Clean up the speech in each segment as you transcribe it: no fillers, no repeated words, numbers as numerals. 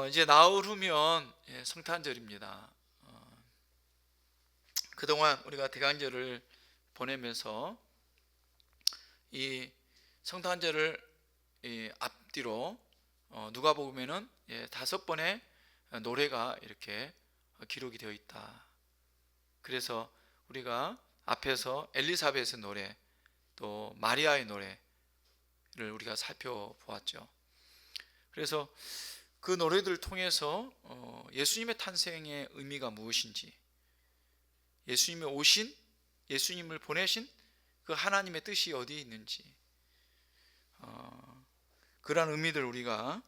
이제 나흘 후면 성탄절입니다. 그동안 우리가 대강절을 보내면서 이 성탄절을 앞뒤로 누가복음에는 5번의 노래가 이렇게 기록이 되어 있다. 그래서 우리가 앞에서 엘리사벳의 노래, 또 마리아의 노래를 우리가 살펴보았죠. 그래서 그 노래들을 통해서 예수님의 탄생의 의미가 무엇인지, 예수님의 오신, 예수님을 보내신 그 하나님의 뜻이 어디에 있는지, 그러한 의미들을 우리가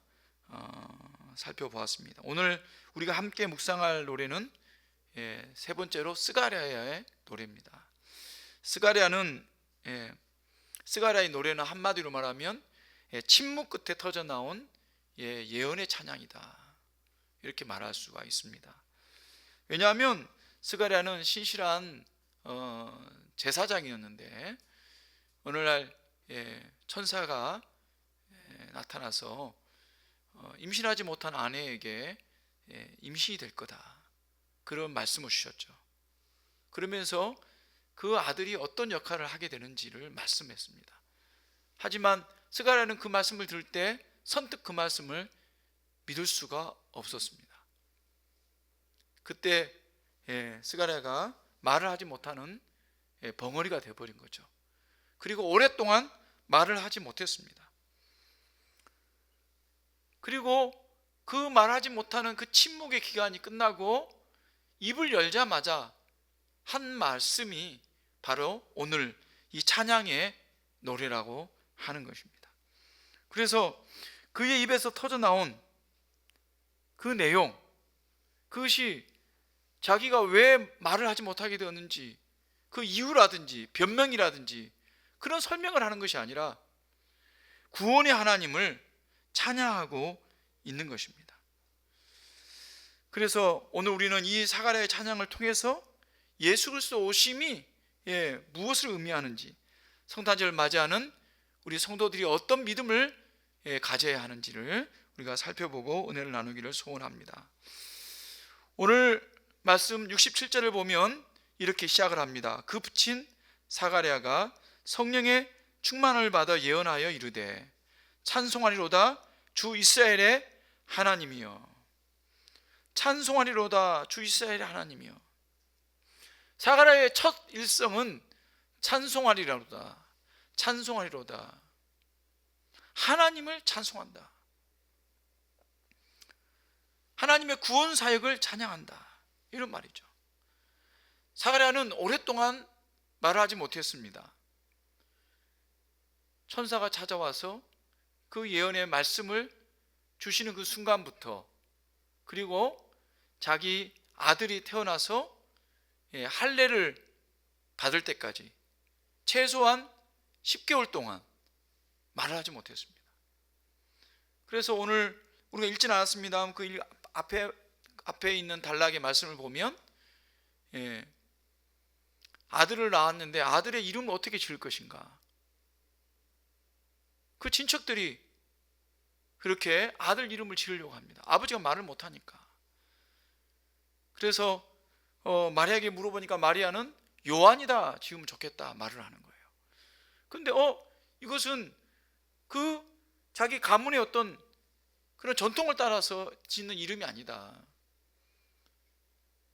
살펴보았습니다. 오늘 우리가 함께 묵상할 노래는 세 번째로 스가랴의 노래입니다. 스가랴의 노래는 한마디로 말하면 침묵 끝에 터져 나온 예언의 찬양이다, 이렇게 말할 수가 있습니다. 왜냐하면 스가랴는 신실한 제사장이었는데 어느 날 천사가 나타나서 임신하지 못한 아내에게 임신이 될 거다, 그런 말씀을 주셨죠. 그러면서 그 아들이 어떤 역할을 하게 되는지를 말씀했습니다. 하지만 스가랴는 그 말씀을 들을 때 선뜻 그 말씀을 믿을 수가 없었습니다. 그때 스가랴가 말을 하지 못하는 벙어리가 되어버린 거죠. 그리고 오랫동안 말을 하지 못했습니다. 그리고 그 말하지 못하는 그 침묵의 기간이 끝나고 입을 열자마자 한 말씀이 바로 오늘 이 찬양의 노래라고 하는 것입니다. 그래서 그의 입에서 터져 나온 그 내용, 그것이 자기가 왜 말을 하지 못하게 되었는지, 그 이유라든지 변명이라든지 그런 설명을 하는 것이 아니라 구원의 하나님을 찬양하고 있는 것입니다. 그래서 오늘 우리는 이 스가랴의 찬양을 통해서 예수 그리스도 오심이 무엇을 의미하는지, 성탄절을 맞이하는 우리 성도들이 어떤 믿음을 가져야 하는지를 우리가 살펴보고 은혜를 나누기를 소원합니다. 오늘 말씀 67절을 보면 이렇게 시작을 합니다. 그 붙인 스가랴가 성령의 충만을 받아 예언하여 이르되 찬송하리로다 주 이스라엘의 하나님이여. 찬송하리로다 주 이스라엘의 하나님이여. 스가랴의 첫 일성은 찬송하리로다, 찬송하리로다, 하나님을 찬송한다, 하나님의 구원 사역을 찬양한다, 이런 말이죠. 스가랴는 오랫동안 말을 하지 못했습니다. 천사가 찾아와서 그 예언의 말씀을 주시는 그 순간부터, 그리고 자기 아들이 태어나서 할례를 받을 때까지 최소한 10개월 동안 말을 하지 못했습니다. 그래서 오늘 우리가 읽진 않았습니다. 그 앞에 있는 단락의 말씀을 보면 아들을 낳았는데 아들의 이름을 어떻게 지을 것인가, 그 친척들이 그렇게 아들 이름을 지으려고 합니다. 아버지가 말을 못하니까. 그래서 마리아에게 물어보니까 마리아는 요한이다 지으면 좋겠다 말을 하는 거예요. 그런데 이것은 그 자기 가문의 어떤 그런 전통을 따라서 짓는 이름이 아니다.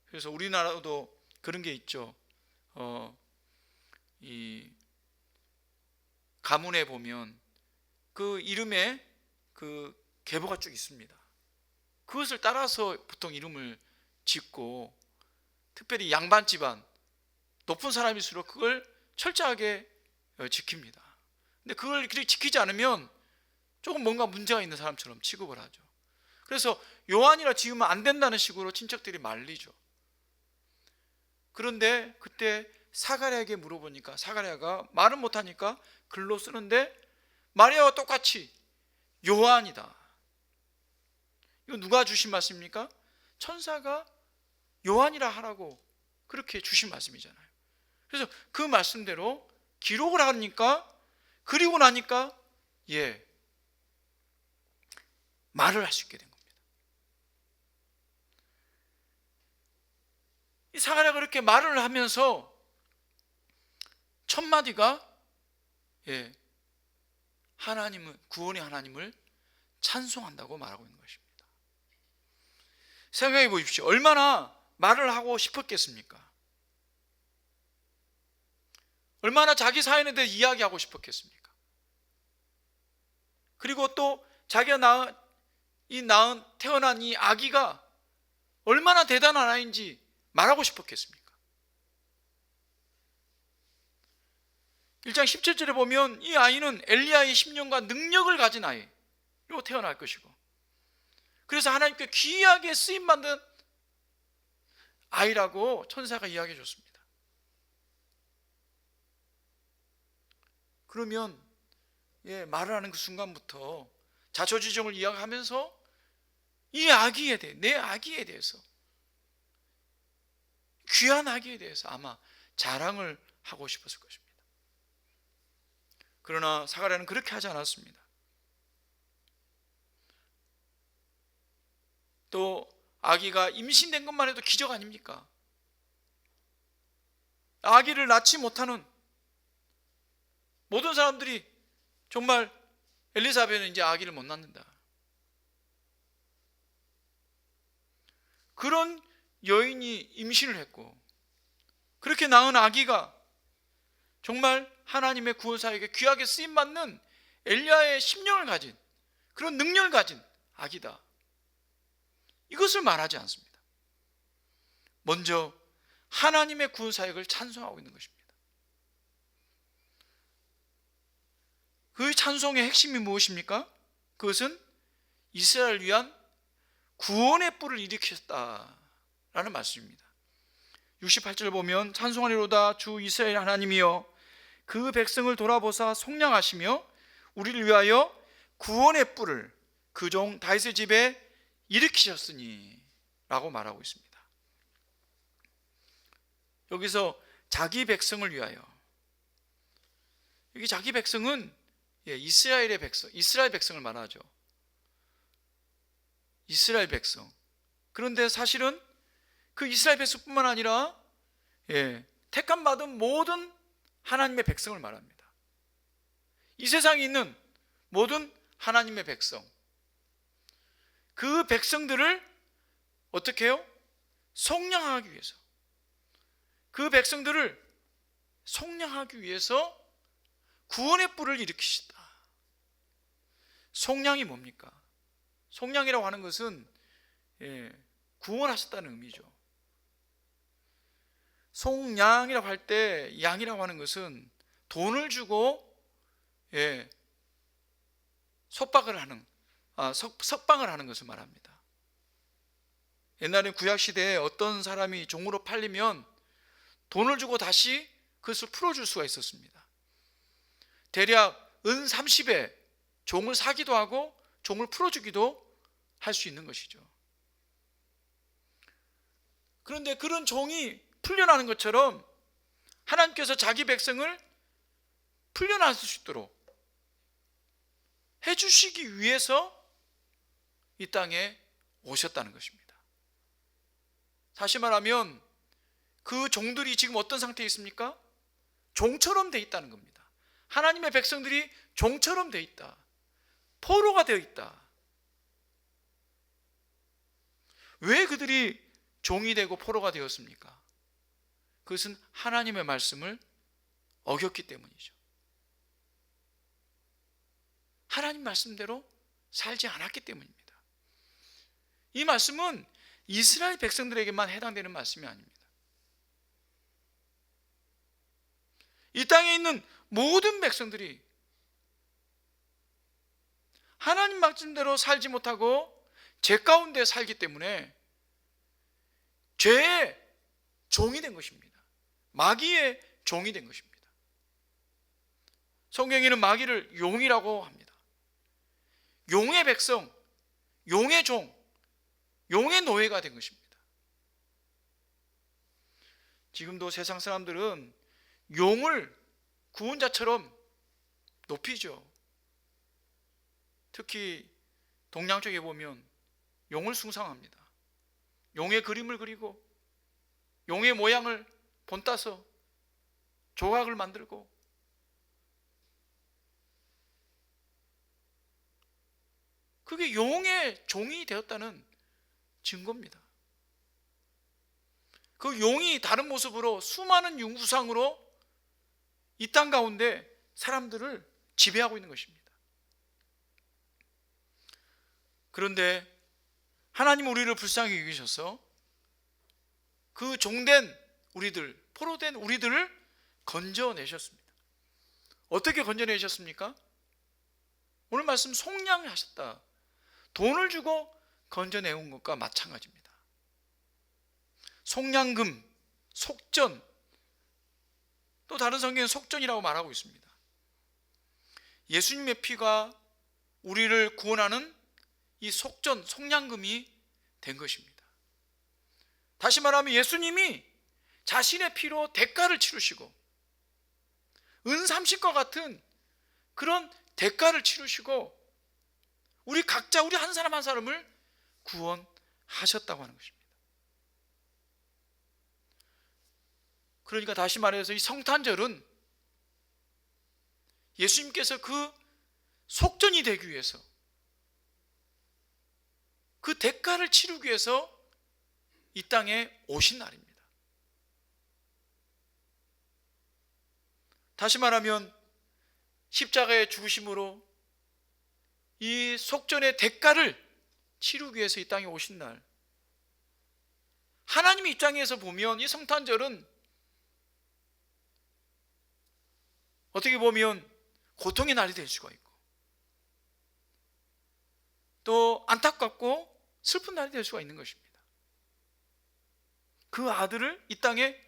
그래서 우리나라도 그런 게 있죠. 이 가문에 보면 그 이름에 그 계보가 쭉 있습니다. 그것을 따라서 보통 이름을 짓고, 특별히 양반 집안 높은 사람일수록 그걸 철저하게 지킵니다. 근데 그걸 이렇게 지키지 않으면 조금 뭔가 문제가 있는 사람처럼 취급을 하죠. 그래서 요한이라 지으면 안 된다는 식으로 친척들이 말리죠. 그런데 그때 스가랴에게 물어보니까 스가랴가 말은 못하니까 글로 쓰는데 마리아와 똑같이 요한이다. 이거 누가 주신 말씀입니까? 천사가 요한이라 하라고 그렇게 주신 말씀이잖아요. 그래서 그 말씀대로 기록을 하니까, 그리고 나니까 말을 할 수 있게 된 겁니다. 사가랴가 그렇게 말을 하면서 첫 마디가 하나님은, 구원의 하나님을 찬송한다고 말하고 있는 것입니다. 생각해 보십시오. 얼마나 말을 하고 싶었겠습니까? 얼마나 자기 사연에 대해 이야기하고 싶었겠습니까? 그리고 또 자기가 태어난 이 아기가 얼마나 대단한 아이인지 말하고 싶었겠습니까? 1장 17절에 보면 이 아이는 엘리야의 심령과 능력을 가진 아이로 태어날 것이고, 그래서 하나님께 귀하게 쓰임받는 아이라고 천사가 이야기해 줬습니다. 그러면 말을 하는 그 순간부터 자초지종을 이야기하면서 이 아기에 대해, 내 아기에 대해서, 귀한 아기에 대해서 아마 자랑을 하고 싶었을 것입니다. 그러나 사가랴는 그렇게 하지 않았습니다. 또 아기가 임신된 것만 해도 기적 아닙니까? 아기를 낳지 못하는 모든 사람들이 정말 엘리사벳은 이제 아기를 못 낳는다, 그런 여인이 임신을 했고, 그렇게 낳은 아기가 정말 하나님의 구원사에게 귀하게 쓰임받는 엘리야의 심령을 가진, 그런 능력을 가진 아기다, 이것을 말하지 않습니다. 먼저 하나님의 구원사역을 찬송하고 있는 것입니다. 그 찬송의 핵심이 무엇입니까? 그것은 이스라엘을 위한 구원의 뿔을 일으키셨다라는 말씀입니다. 68절 보면 찬송하리로다 주 이스라엘 하나님이여 그 백성을 돌아보사 속량하시며 우리를 위하여 구원의 뿔을 그 종 다윗의 집에 일으키셨으니 라고 말하고 있습니다. 여기서 자기 백성을 위하여, 여기 자기 백성은 이스라엘의 백성, 이스라엘 백성을 말하죠. 이스라엘 백성. 그런데 사실은 그 이스라엘 백성뿐만 아니라 택함 받은 모든 하나님의 백성을 말합니다. 이 세상에 있는 모든 하나님의 백성, 그 백성들을 어떻게 해요? 속량하기 위해서, 그 백성들을 속량하기 위해서 구원의 뿔을 일으키시다. 속량이 뭡니까? 속량이라고 하는 것은 구원하셨다는 의미죠. 속량이라고 할 때, 양이라고 하는 것은 돈을 주고 석방을 하는 것을 말합니다. 옛날에 구약시대에 어떤 사람이 종으로 팔리면 돈을 주고 다시 그것을 풀어줄 수가 있었습니다. 대략 은 30에 종을 사기도 하고 종을 풀어주기도 할 수 있는 것이죠. 그런데 그런 종이 풀려나는 것처럼 하나님께서 자기 백성을 풀려날 수 있도록 해주시기 위해서 이 땅에 오셨다는 것입니다. 다시 말하면 그 종들이 지금 어떤 상태에 있습니까? 종처럼 되어 있다는 겁니다. 하나님의 백성들이 종처럼 되어 있다, 포로가 되어 있다. 왜 그들이 종이 되고 포로가 되었습니까? 그것은 하나님의 말씀을 어겼기 때문이죠. 하나님 말씀대로 살지 않았기 때문입니다. 이 말씀은 이스라엘 백성들에게만 해당되는 말씀이 아닙니다. 이 땅에 있는 모든 백성들이 하나님 말씀대로 살지 못하고 죄 가운데 살기 때문에 죄의 종이 된 것입니다. 마귀의 종이 된 것입니다. 성경에는 마귀를 용이라고 합니다. 용의 백성, 용의 종, 용의 노예가 된 것입니다. 지금도 세상 사람들은 용을 구원자처럼 높이죠. 특히 동양 쪽에 보면 용을 숭상합니다. 용의 그림을 그리고 용의 모양을 본따서 조각을 만들고, 그게 용의 종이 되었다는 증거입니다. 그 용이 다른 모습으로 수많은 윤구상으로 이 땅 가운데 사람들을 지배하고 있는 것입니다. 그런데 하나님 우리를 불쌍히 여기셔서 그 종된 우리들, 포로된 우리들을 건져내셨습니다. 어떻게 건져내셨습니까? 오늘 말씀 속량하셨다. 돈을 주고 건져내온 것과 마찬가지입니다. 속량금, 속전, 또 다른 성경은 속전이라고 말하고 있습니다. 예수님의 피가 우리를 구원하는 이 속전, 속량금이 된 것입니다. 다시 말하면 예수님이 자신의 피로 대가를 치르시고 은삼십과 같은 그런 대가를 치르시고 우리 각자, 우리 한 사람 한 사람을 구원하셨다고 하는 것입니다. 그러니까 다시 말해서 이 성탄절은 예수님께서 그 속전이 되기 위해서, 그 대가를 치르기 위해서 이 땅에 오신 날입니다. 다시 말하면 십자가의 죽으심으로 이 속전의 대가를 치르기 위해서 이 땅에 오신 날, 하나님의 입장에서 보면 이 성탄절은 어떻게 보면 고통의 날이 될 수가 있고 또 안타깝고 슬픈 날이 될 수가 있는 것입니다. 그 아들을 이 땅에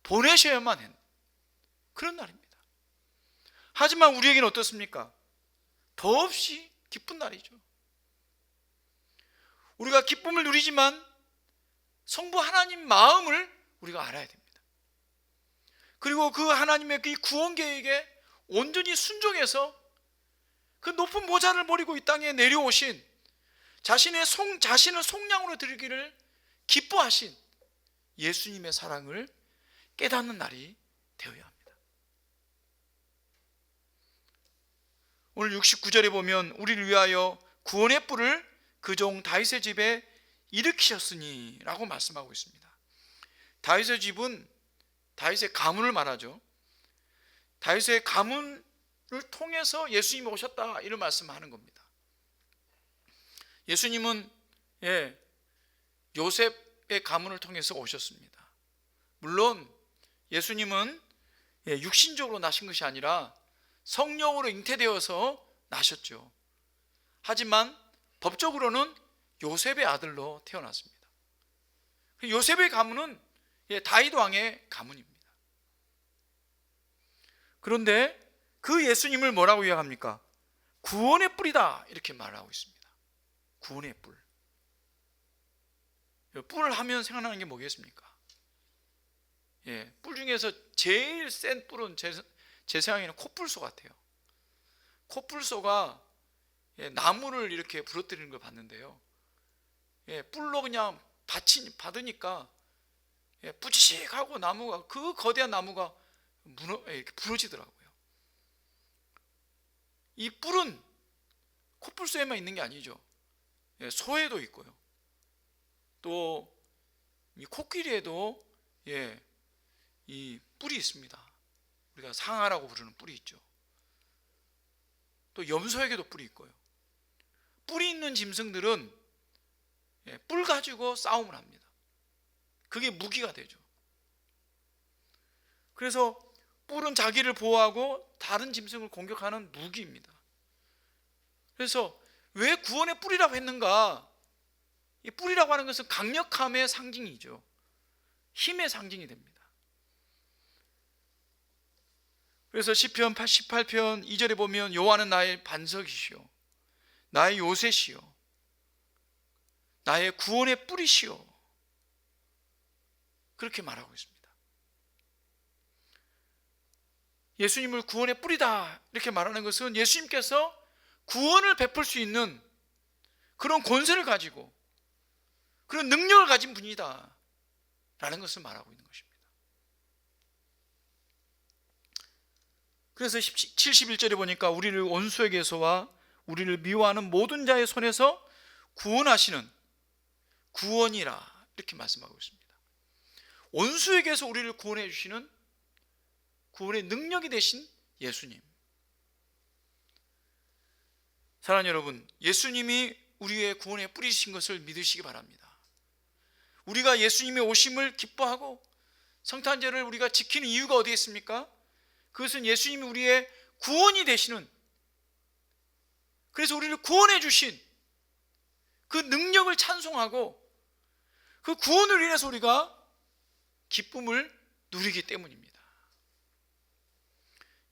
보내셔야만 한 그런 날입니다. 하지만 우리에게는 어떻습니까? 더없이 기쁜 날이죠. 우리가 기쁨을 누리지만 성부 하나님 마음을 우리가 알아야 됩니다. 그리고 그 하나님의 그 구원 계획에 온전히 순종해서 그 높은 모자를 버리고 이 땅에 내려오신 자신을 속량으로 드리기를 기뻐하신 예수님의 사랑을 깨닫는 날이 되어야 합니다. 오늘 69절에 보면 우리를 위하여 구원의 뿔을 그 종 다윗의 집에 일으키셨으니 라고 말씀하고 있습니다. 다윗의 집은 다윗의 가문을 말하죠. 다윗의 가문을 통해서 예수님이 오셨다, 이런 말씀을 하는 겁니다. 예수님은 요셉의 가문을 통해서 오셨습니다. 물론 예수님은 육신적으로 나신 것이 아니라 성령으로 잉태되어서 나셨죠. 하지만 법적으로는 요셉의 아들로 태어났습니다. 요셉의 가문은 다윗 왕의 가문입니다. 그런데 그 예수님을 뭐라고 이야기합니까? 구원의 뿔이다, 이렇게 말하고 있습니다. 구원의 뿔. 뿔을 하면 생각나는 게 뭐겠습니까? 뿔 중에서 제일 센 뿔은 제 생각에는 코뿔소 같아요. 코뿔소가 나무를 이렇게 부러뜨리는 걸 봤는데요, 뿔로 그냥 받으니까 뿌지직하고 나무가, 그 거대한 나무가 이렇게 부러지더라고요. 이 뿔은 코뿔소에만 있는 게 아니죠. 소에도 있고요, 또 이 코끼리에도 이 뿔이 있습니다. 우리가 상아라고 부르는 뿔이 있죠. 또 염소에게도 뿔이 있고요. 뿔이 있는 짐승들은 뿔 가지고 싸움을 합니다. 그게 무기가 되죠. 그래서 뿔은 자기를 보호하고 다른 짐승을 공격하는 무기입니다. 그래서 왜 구원의 뿔이라고 했는가? 이 뿔이라고 하는 것은 강력함의 상징이죠. 힘의 상징이 됩니다. 그래서 시편 88편 2절에 보면 여호와는 나의 반석이시오, 나의 요새시오, 나의 구원의 뿔이시오, 그렇게 말하고 있습니다. 예수님을 구원의 뿔이다, 이렇게 말하는 것은 예수님께서 구원을 베풀 수 있는 그런 권세를 가지고 그런 능력을 가진 분이다, 라는 것을 말하고 있는 것입니다. 그래서 71절에 보니까 우리를 원수에게서와 우리를 미워하는 모든 자의 손에서 구원하시는 구원이라 이렇게 말씀하고 있습니다. 원수에게서 우리를 구원해 주시는 구원의 능력이 되신 예수님. 사랑하는 여러분, 예수님이 우리의 구원에 뿌리신 것을 믿으시기 바랍니다. 우리가 예수님의 오심을 기뻐하고 성탄절을 우리가 지키는 이유가 어디에 있습니까? 그것은 예수님이 우리의 구원이 되시는, 그래서 우리를 구원해 주신 그 능력을 찬송하고 그 구원을 인해서 우리가 기쁨을 누리기 때문입니다.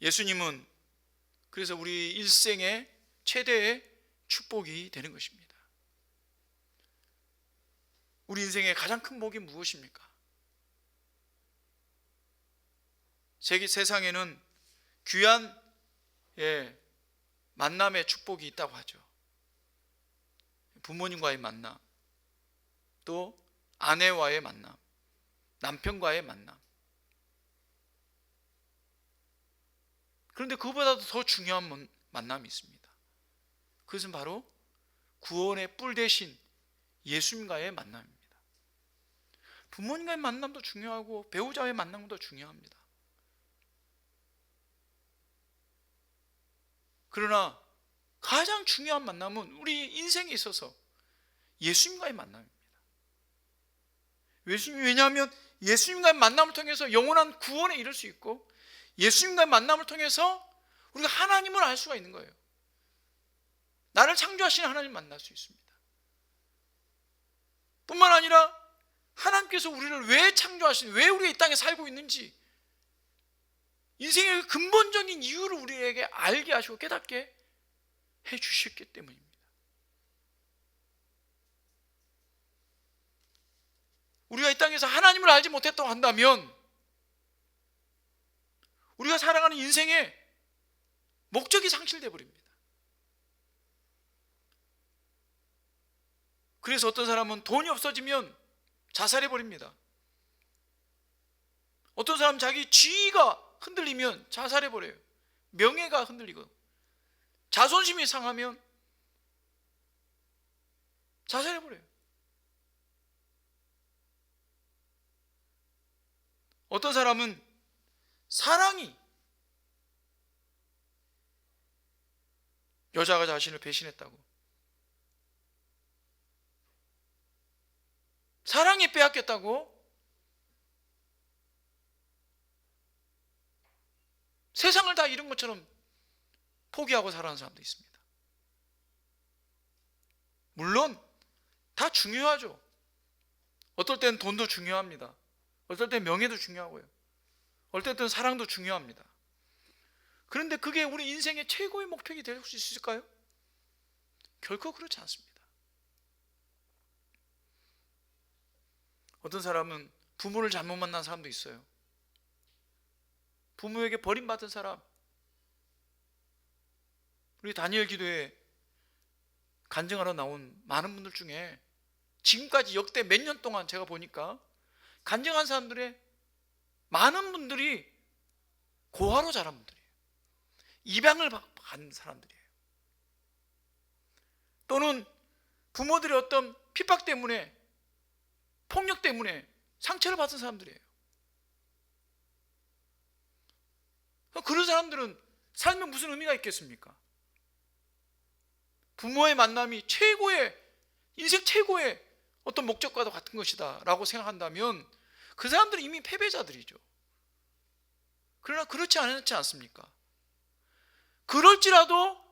예수님은 그래서 우리 일생의 최대의 축복이 되는 것입니다. 우리 인생의 가장 큰 복이 무엇입니까? 세상에는 귀한 만남의 축복이 있다고 하죠. 부모님과의 만남, 또 아내와의 만남, 남편과의 만남. 그런데 그보다도 더 중요한 만남이 있습니다. 그것은 바로 구원의 뿔 대신 예수님과의 만남입니다. 부모님과의 만남도 중요하고 배우자와의 만남도 중요합니다. 그러나 가장 중요한 만남은 우리 인생에 있어서 예수님과의 만남입니다. 왜냐하면 예수님과의 만남을 통해서 영원한 구원에 이를 수 있고, 예수님과의 만남을 통해서 우리가 하나님을 알 수가 있는 거예요. 나를 창조하시는 하나님을 만날 수 있습니다. 뿐만 아니라 하나님께서 우리를 왜 창조하시는지, 왜 우리가 이 땅에 살고 있는지, 인생의 근본적인 이유를 우리에게 알게 하시고 깨닫게 해 주셨기 때문입니다. 우리가 이 땅에서 하나님을 알지 못했다고 한다면 우리가 살아가는 인생의 목적이 상실되어 버립니다. 그래서 어떤 사람은 돈이 없어지면 자살해 버립니다. 어떤 사람은 자기 지위가 흔들리면 자살해 버려요. 명예가 흔들리고 자존심이 상하면 자살해 버려요. 어떤 사람은 사랑이, 여자가 자신을 배신했다고, 사랑이 빼앗겼다고 세상을 다 잃은 것처럼 포기하고 살아가는 사람도 있습니다. 물론 다 중요하죠. 어떨 때는 돈도 중요합니다. 어떨 때는 명예도 중요하고요. 어떨 때는 사랑도 중요합니다. 그런데 그게 우리 인생의 최고의 목표가 될 수 있을까요? 결코 그렇지 않습니다. 어떤 사람은 부모를 잘못 만난 사람도 있어요. 부모에게 버림받은 사람. 우리 다니엘 기도에 간증하러 나온 많은 분들 중에 지금까지 역대 몇 년 동안 제가 보니까 간증한 사람들의 많은 분들이 고아로 자란 분들이에요. 입양을 간 사람들이에요. 또는 부모들의 어떤 핍박 때문에, 폭력 때문에 상처를 받은 사람들이에요. 그런 사람들은 삶에 무슨 의미가 있겠습니까? 부모의 만남이 인생 최고의 어떤 목적과도 같은 것이다 라고 생각한다면 그 사람들은 이미 패배자들이죠. 그러나 그렇지 않지 않습니까? 그럴지라도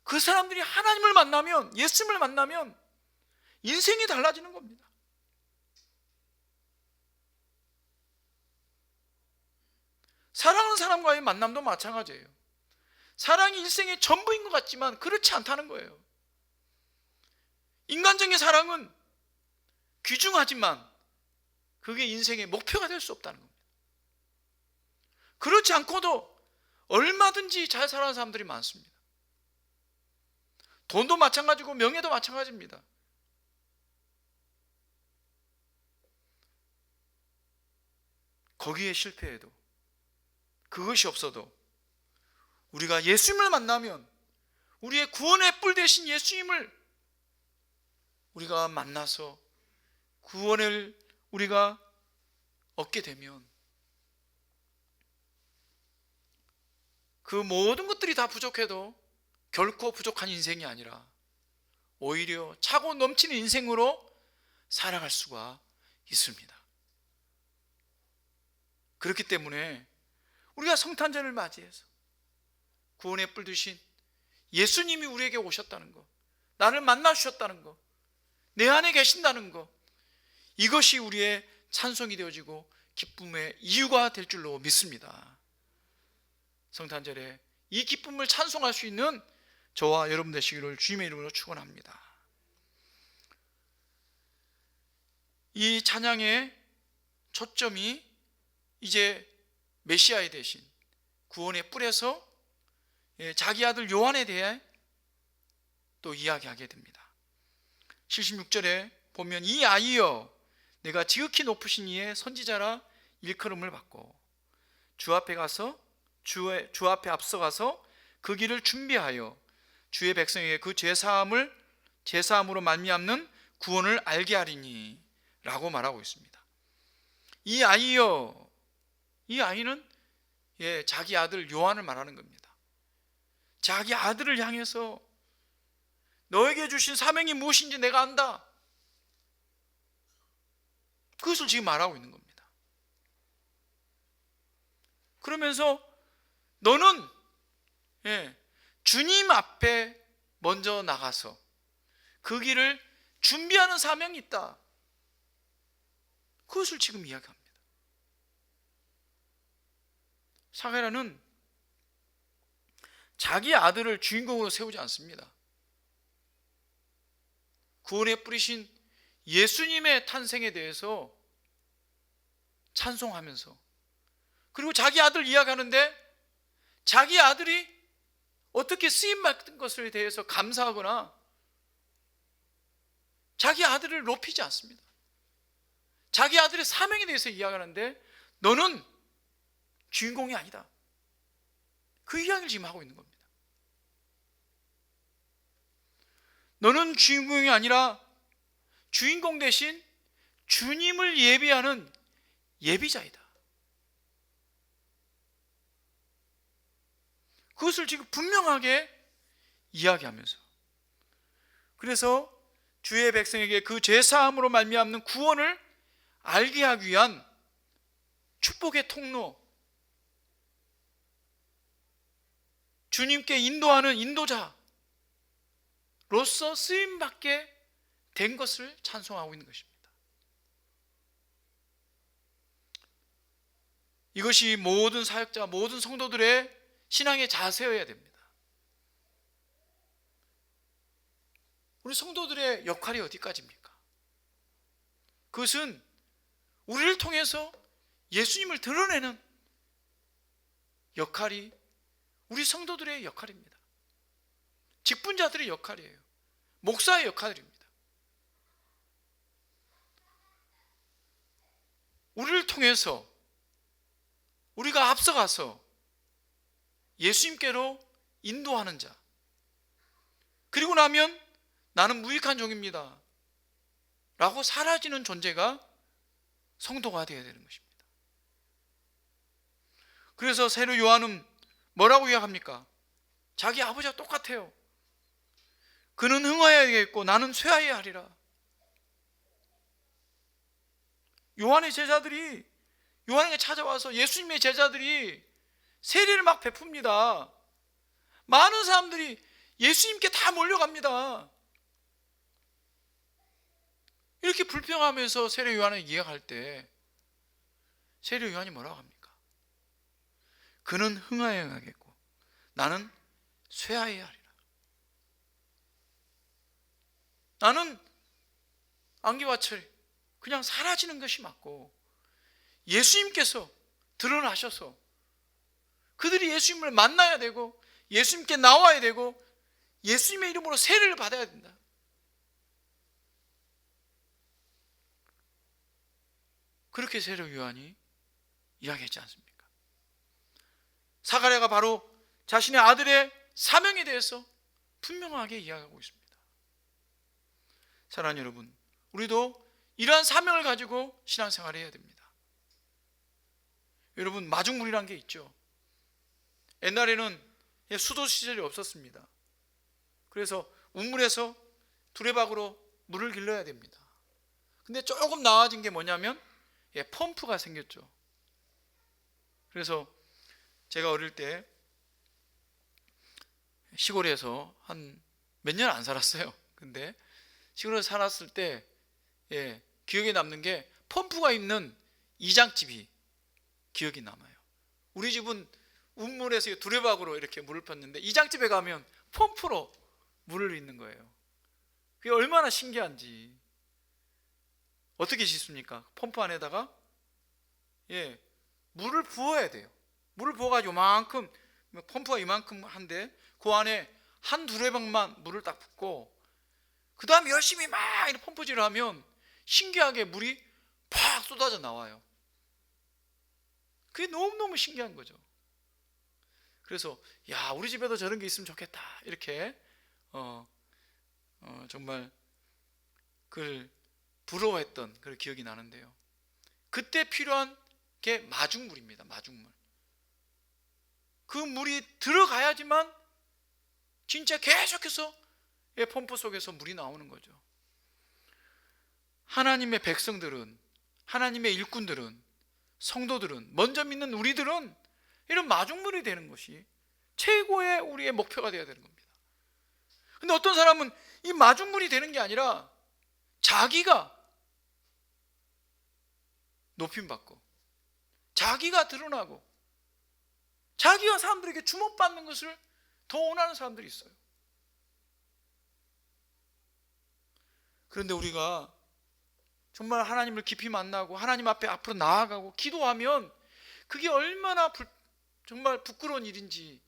그 사람들이 하나님을 만나면, 예수님을 만나면 인생이 달라지는 겁니다. 사랑하는 사람과의 만남도 마찬가지예요. 사랑이 일생의 전부인 것 같지만 그렇지 않다는 거예요. 인간적인 사랑은 귀중하지만 그게 인생의 목표가 될 수 없다는 겁니다. 그렇지 않고도 얼마든지 잘 살아가는 사람들이 많습니다. 돈도 마찬가지고 명예도 마찬가지입니다. 거기에 실패해도, 그것이 없어도 우리가 예수님을 만나면, 우리의 구원의 뿔 되신 예수님을 우리가 만나서 구원을 우리가 얻게 되면 그 모든 것들이 다 부족해도 결코 부족한 인생이 아니라 오히려 차고 넘치는 인생으로 살아갈 수가 있습니다. 그렇기 때문에 우리가 성탄절을 맞이해서 구원의 뿔 드신 예수님이 우리에게 오셨다는 것, 나를 만나주셨다는 것, 내 안에 계신다는 것, 이것이 우리의 찬송이 되어지고 기쁨의 이유가 될 줄로 믿습니다. 성탄절에 이 기쁨을 찬송할 수 있는 저와 여러분 되시기를 주님의 이름으로 축원합니다. 이 찬양의 초점이 이제 메시아에 대신 구원의 뿔에서 자기 아들 요한에 대해 또 이야기하게 됩니다. 76절에 보면 이 아이여 내가 지극히 높으신 이의 선지자라 일컬음을 받고 주 앞에 앞서가서 그 길을 준비하여 주의 백성에게 그 제사함으로 말미암는 구원을 알게 하리니 라고 말하고 있습니다. 이 아이여, 이 아이는 자기 아들 요한을 말하는 겁니다. 자기 아들을 향해서 너에게 주신 사명이 무엇인지 내가 안다, 그것을 지금 말하고 있는 겁니다. 그러면서 너는 주님 앞에 먼저 나가서 그 길을 준비하는 사명이 있다, 그것을 지금 이야기합니다. 사가랴는 자기 아들을 주인공으로 세우지 않습니다. 구원에 뿌리신 예수님의 탄생에 대해서 찬송하면서, 그리고 자기 아들 이야기하는데 자기 아들이 어떻게 쓰임받은 것에 대해서 감사하거나 자기 아들을 높이지 않습니다. 자기 아들의 사명에 대해서 이야기하는데 너는 주인공이 아니다, 그 이야기를 지금 하고 있는 겁니다. 너는 주인공이 아니라 주인공 대신 주님을 예비하는 예비자이다, 그것을 지금 분명하게 이야기하면서, 그래서 주의 백성에게 그 죄사함으로 말미암는 구원을 알게 하기 위한 축복의 통로, 주님께 인도하는 인도자로서 쓰임받게 된 것을 찬송하고 있는 것입니다. 이것이 모든 사역자, 모든 성도들의 신앙의 자세여야 됩니다. 우리 성도들의 역할이 어디까지입니까? 그것은 우리를 통해서 예수님을 드러내는 역할이 우리 성도들의 역할입니다. 직분자들의 역할이에요. 목사의 역할입니다. 우리를 통해서 우리가 앞서가서 예수님께로 인도하는 자, 그리고 나면 나는 무익한 종입니다 라고 사라지는 존재가 성도가 되어야 되는 것입니다. 그래서 세례 요한은 뭐라고 이야기합니까? 자기 아버지와 똑같아요. 그는 흥하여야겠고 나는 쇠하여야 하리라. 요한의 제자들이, 요한에게 찾아와서 예수님의 제자들이 세례를 막 베풉니다. 많은 사람들이 예수님께 다 몰려갑니다. 이렇게 불평하면서 세례 요한을 이야기할 때 세례 요한이 뭐라고 합니까? 그는 흥하여야겠고 나는 쇠하여야 하리라. 나는 안개와 철 그냥 사라지는 것이 맞고 예수님께서 드러나셔서 그들이 예수님을 만나야 되고 예수님께 나와야 되고 예수님의 이름으로 세례를 받아야 된다. 그렇게 세례 요한이 이야기하지 않습니까? 사가랴가 바로 자신의 아들의 사명에 대해서 분명하게 이야기하고 있습니다. 사랑하는 여러분, 우리도 이러한 사명을 가지고 신앙생활을 해야 됩니다. 여러분, 마중물이란 게 있죠. 옛날에는 수도 시설이 없었습니다. 그래서 우물에서 두레박으로 물을 길러야 됩니다. 근데 조금 나아진 게 뭐냐면 펌프가 생겼죠. 그래서 제가 어릴 때 시골에서 한 몇 년 안 살았어요. 근데 시골에서 살았을 때 기억에 남는 게 펌프가 있는 이장집이 기억이 남아요. 우리 집은 우물에서 두레박으로 이렇게 물을 폈는데 이장집에 가면 펌프로 물을 넣는 거예요. 그게 얼마나 신기한지. 어떻게 짓습니까? 펌프 안에다가 물을 부어야 돼요. 물을 부어가지고 이만큼, 펌프가 이만큼 한데 그 안에 한 두레박만 물을 딱 붓고 그 다음에 열심히 막 이렇게 펌프질을 하면 신기하게 물이 팍 쏟아져 나와요. 그게 너무너무 신기한 거죠. 그래서 우리 집에도 저런 게 있으면 좋겠다 이렇게 정말 그걸 부러워했던 그런 기억이 나는데요. 그때 필요한 게 마중물입니다. 마중물. 그 물이 들어가야지만 진짜 계속해서 펌프 속에서 물이 나오는 거죠. 하나님의 백성들은, 하나님의 일꾼들은, 성도들은, 먼저 믿는 우리들은 이런 마중물이 되는 것이 최고의 우리의 목표가 되어야 되는 겁니다. 근데 어떤 사람은 이 마중물이 되는 게 아니라 자기가 높임받고 자기가 드러나고 자기가 사람들에게 주목받는 것을 더 원하는 사람들이 있어요. 그런데 우리가 정말 하나님을 깊이 만나고 하나님 앞에 앞으로 나아가고 기도하면 그게 얼마나 정말 부끄러운 일인지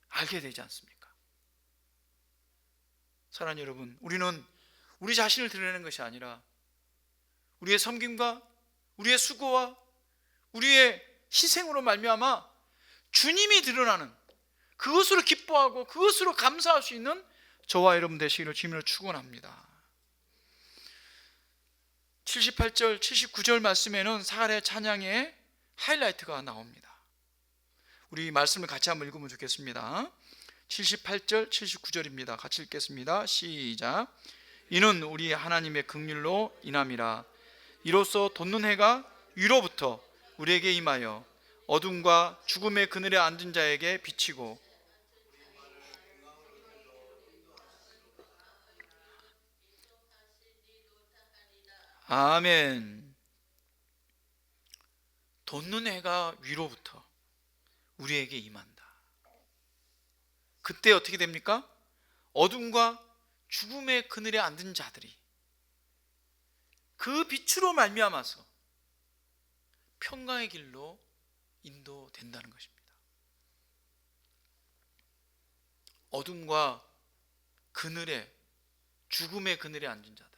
알게 되지 않습니까? 사랑하는 여러분, 우리는 우리 자신을 드러내는 것이 아니라 우리의 섬김과 우리의 수고와 우리의 희생으로 말미암아 주님이 드러나는 그것으로 기뻐하고 그것으로 감사할 수 있는 저와 여러분 되시기를 주님으로 축원합니다. 78절, 79절 말씀에는 사가랴 찬양의 하이라이트가 나옵니다. 우리 말씀을 같이 한번 읽으면 좋겠습니다. 78절, 79절입니다. 같이 읽겠습니다. 시작. 이는 우리 하나님의 긍휼로 인함이라. 이로써 돋는 해가 위로부터 우리에게 임하여 어둠과 죽음의 그늘에 앉은 자에게 비치고 아멘. 돋는 해가 위로부터 우리에게 임한다. 그때 어떻게 됩니까? 어둠과 죽음의 그늘에 앉은 자들이 그 빛으로 말미암아서 평강의 길로 인도된다는 것입니다. 어둠과 그늘에, 죽음의 그늘에 앉은 자들,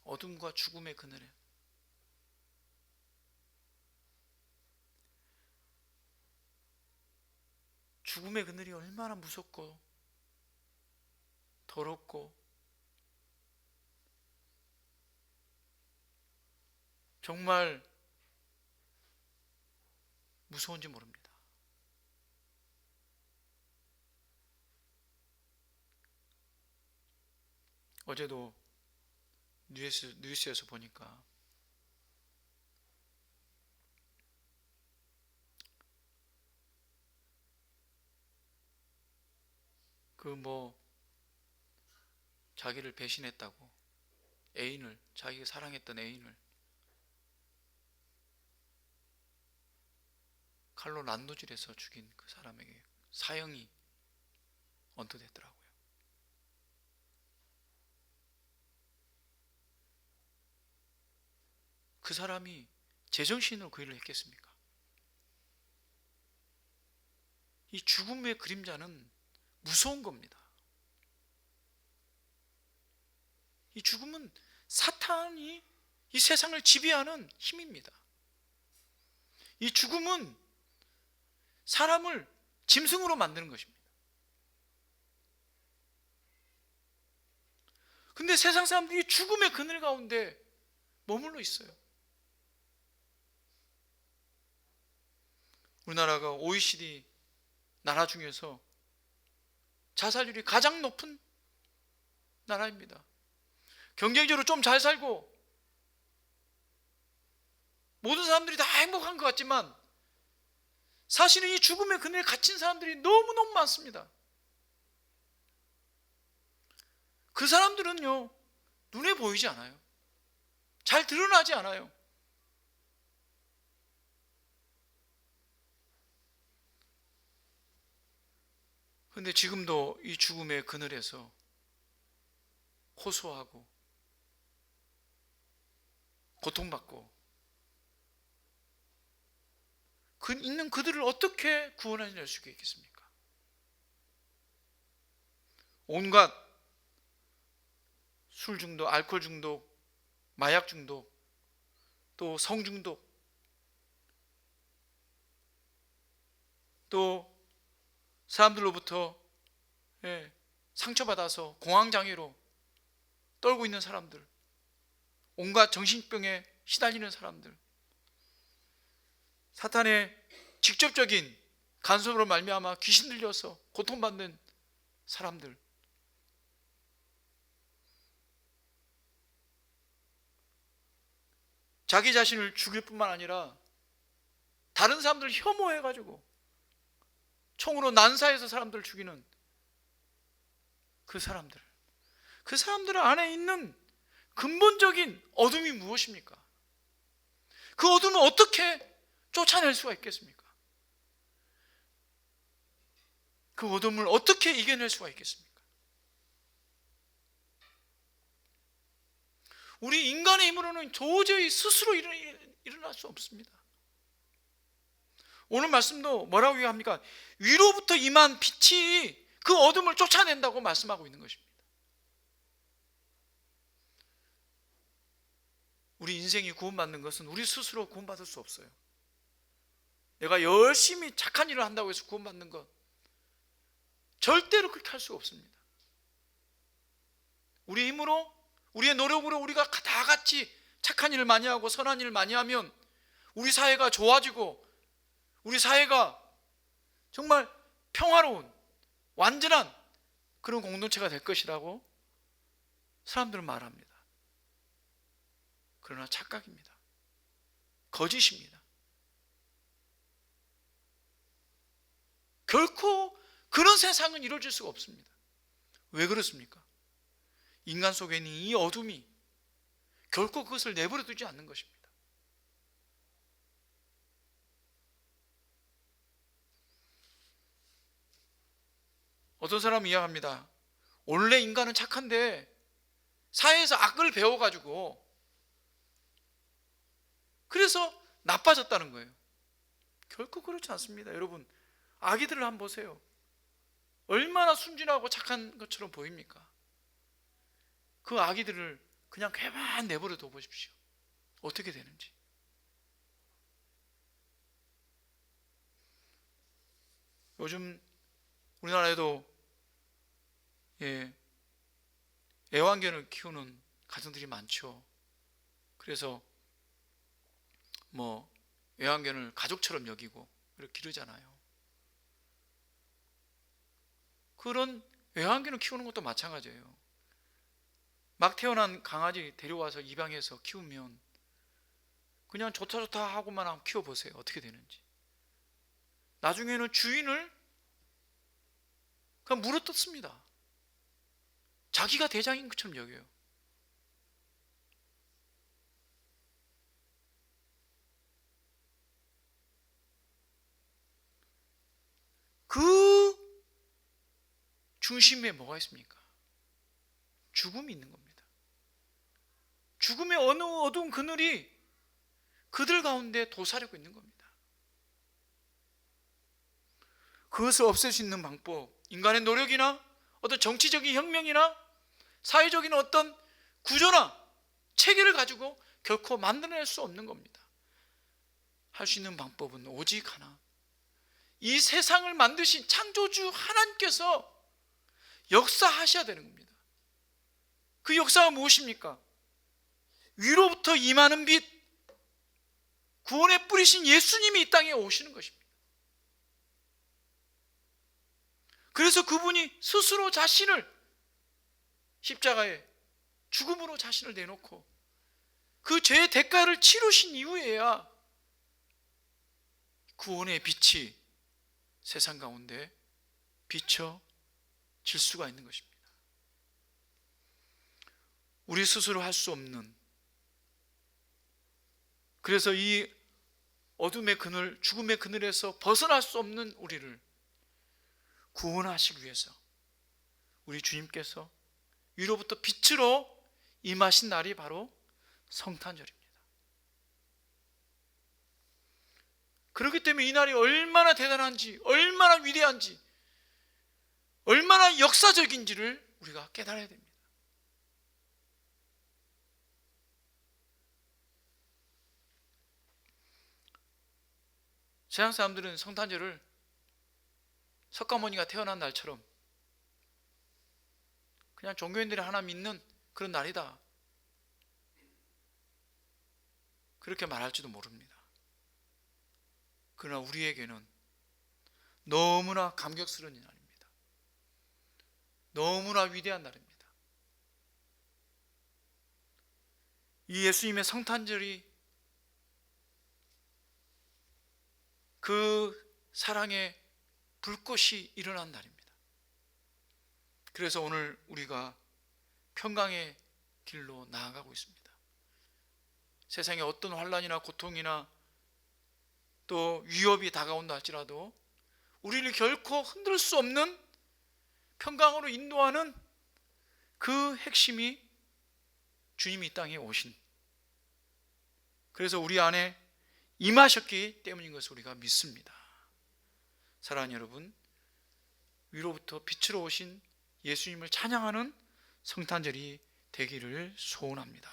어둠과 죽음의 그늘에, 죽음의 그늘이 얼마나 무섭고 더럽고 정말 무서운지 모릅니다. 어제도 뉴스에서 보니까 자기를 배신했다고 자기가 사랑했던 애인을 칼로 난도질해서 죽인 그 사람에게 사형이 언도됐더라고요. 그 사람이 제정신으로 그 일을 했겠습니까? 이 죽음의 그림자는 무서운 겁니다. 이 죽음은 사탄이 이 세상을 지배하는 힘입니다. 이 죽음은 사람을 짐승으로 만드는 것입니다. 근데 세상 사람들이 죽음의 그늘 가운데 머물러 있어요. 우리나라가 OECD 나라 중에서 자살률이 가장 높은 나라입니다. 경쟁적으로 좀 잘 살고 모든 사람들이 다 행복한 것 같지만 사실은 이 죽음의 그늘에 갇힌 사람들이 너무너무 많습니다. 그 사람들은요, 눈에 보이지 않아요. 잘 드러나지 않아요. 그런데 지금도 이 죽음의 그늘에서 호소하고 고통받고 있는 그들을 어떻게 구원할 수 있겠습니까? 온갖 술 중독, 알코올 중독, 마약 중독, 또 성중독, 또 사람들로부터 상처받아서 공황장애로 떨고 있는 사람들, 온갖 정신병에 시달리는 사람들, 사탄의 직접적인 간섭으로 말미암아 귀신 들려서 고통받는 사람들, 자기 자신을 죽일 뿐만 아니라 다른 사람들을 혐오해가지고 총으로 난사해서 사람들을 죽이는 그 사람들 안에 있는 근본적인 어둠이 무엇입니까? 그 어둠을 어떻게 쫓아낼 수가 있겠습니까? 그 어둠을 어떻게 이겨낼 수가 있겠습니까? 우리 인간의 힘으로는 도저히 스스로 일어날 수 없습니다. 오늘 말씀도 뭐라고 합니까? 위로부터 임한 빛이 그 어둠을 쫓아낸다고 말씀하고 있는 것입니다. 우리 인생이 구원받는 것은 우리 스스로 구원받을 수 없어요. 내가 열심히 착한 일을 한다고 해서 구원받는 것, 절대로 그렇게 할 수가 없습니다. 우리 힘으로, 우리의 노력으로 우리가 다 같이 착한 일을 많이 하고 선한 일을 많이 하면 우리 사회가 좋아지고 우리 사회가 정말 평화로운 완전한 그런 공동체가 될 것이라고 사람들은 말합니다. 그러나 착각입니다. 거짓입니다. 결코 그런 세상은 이루어질 수가 없습니다. 왜 그렇습니까? 인간 속에 있는 이 어둠이 결코 그것을 내버려 두지 않는 것입니다. 어떤 사람은 이야기합니다. 원래 인간은 착한데 사회에서 악을 배워가지고 그래서 나빠졌다는 거예요. 결코 그렇지 않습니다. 여러분, 아기들을 한번 보세요. 얼마나 순진하고 착한 것처럼 보입니까? 그 아기들을 그냥 가만 내버려 둬 보십시오. 어떻게 되는지. 요즘 우리나라에도 애완견을 키우는 가정들이 많죠. 그래서 애완견을 가족처럼 여기고 이렇게 기르잖아요. 그런 애완견을 키우는 것도 마찬가지예요. 막 태어난 강아지 데려와서 입양해서 키우면 그냥 좋다 하고만 한번 키워보세요. 어떻게 되는지. 나중에는 주인을 그냥 물어뜯습니다. 자기가 대장인 것처럼 여겨요. 그 중심에 뭐가 있습니까? 죽음이 있는 겁니다. 죽음의 어느 어두운 그늘이 그들 가운데 도사리고 있는 겁니다. 그것을 없앨 수 있는 방법, 인간의 노력이나 어떤 정치적인 혁명이나 사회적인 어떤 구조나 체계를 가지고 결코 만들어낼 수 없는 겁니다. 할 수 있는 방법은 오직 하나, 이 세상을 만드신 창조주 하나님께서 역사하셔야 되는 겁니다. 그 역사가 무엇입니까? 위로부터 임하는 빛, 구원의 뿌리신 예수님이 이 땅에 오시는 것입니다. 그래서 그분이 스스로 자신을 십자가에 죽음으로 자신을 내놓고 그 죄의 대가를 치르신 이후에야 구원의 빛이 세상 가운데 비춰질 수가 있는 것입니다. 우리 스스로 할 수 없는, 그래서 이 어둠의 그늘, 죽음의 그늘에서 벗어날 수 없는 우리를 구원하시기 위해서 우리 주님께서 위로부터 빛으로 임하신 날이 바로 성탄절입니다. 그렇기 때문에 이 날이 얼마나 대단한지, 얼마나 위대한지, 얼마나 역사적인지를 우리가 깨달아야 됩니다. 세상 사람들은 성탄절을 석가모니가 태어난 날처럼 그냥 종교인들이 하나 믿는 그런 날이다, 그렇게 말할지도 모릅니다. 그러나 우리에게는 너무나 감격스러운 날입니다. 너무나 위대한 날입니다. 이 예수님의 성탄절이 그 사랑의 불꽃이 일어난 날입니다. 그래서 오늘 우리가 평강의 길로 나아가고 있습니다. 세상에 어떤 환난이나 고통이나 또 위협이 다가온다 할지라도 우리를 결코 흔들 수 없는 평강으로 인도하는 그 핵심이 주님이 이 땅에 오신, 그래서 우리 안에 임하셨기 때문인 것을 우리가 믿습니다. 사랑하는 여러분, 위로부터 빛으로 오신 예수님을 찬양하는 성탄절이 되기를 소원합니다.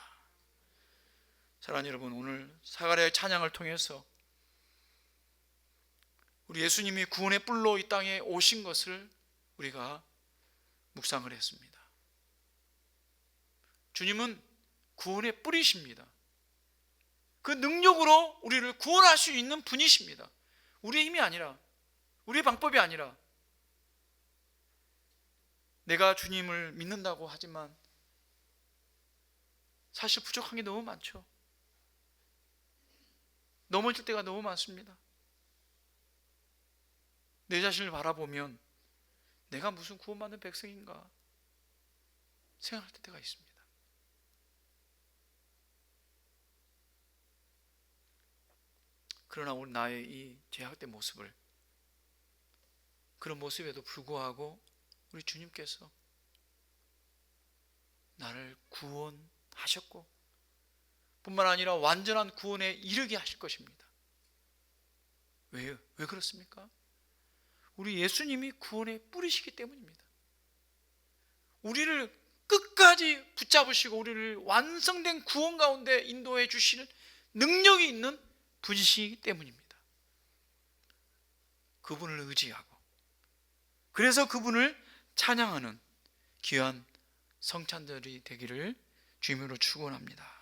사랑하는 여러분, 오늘 사가랴의 찬양을 통해서 우리 예수님이 구원의 뿔로 이 땅에 오신 것을 우리가 묵상을 했습니다. 주님은 구원의 뿔이십니다. 그 능력으로 우리를 구원할 수 있는 분이십니다. 우리의 힘이 아니라, 우리의 방법이 아니라, 내가 주님을 믿는다고 하지만 사실 부족한 게 너무 많죠. 넘어질 때가 너무 많습니다. 내 자신을 바라보면 내가 무슨 구원받는 백성인가 생각할 때가 있습니다. 그러나 오늘 나의 이 죄악된 모습을, 그런 모습에도 불구하고 우리 주님께서 나를 구원하셨고 뿐만 아니라 완전한 구원에 이르게 하실 것입니다. 왜 그렇습니까? 우리 예수님이 구원의 뿌리시기 때문입니다. 우리를 끝까지 붙잡으시고 우리를 완성된 구원 가운데 인도해 주실 능력이 있는 분이시기 때문입니다. 그분을 의지하고, 그래서 그분을 찬양하는 귀한 성탄절이 되기를 주님으로 축원합니다.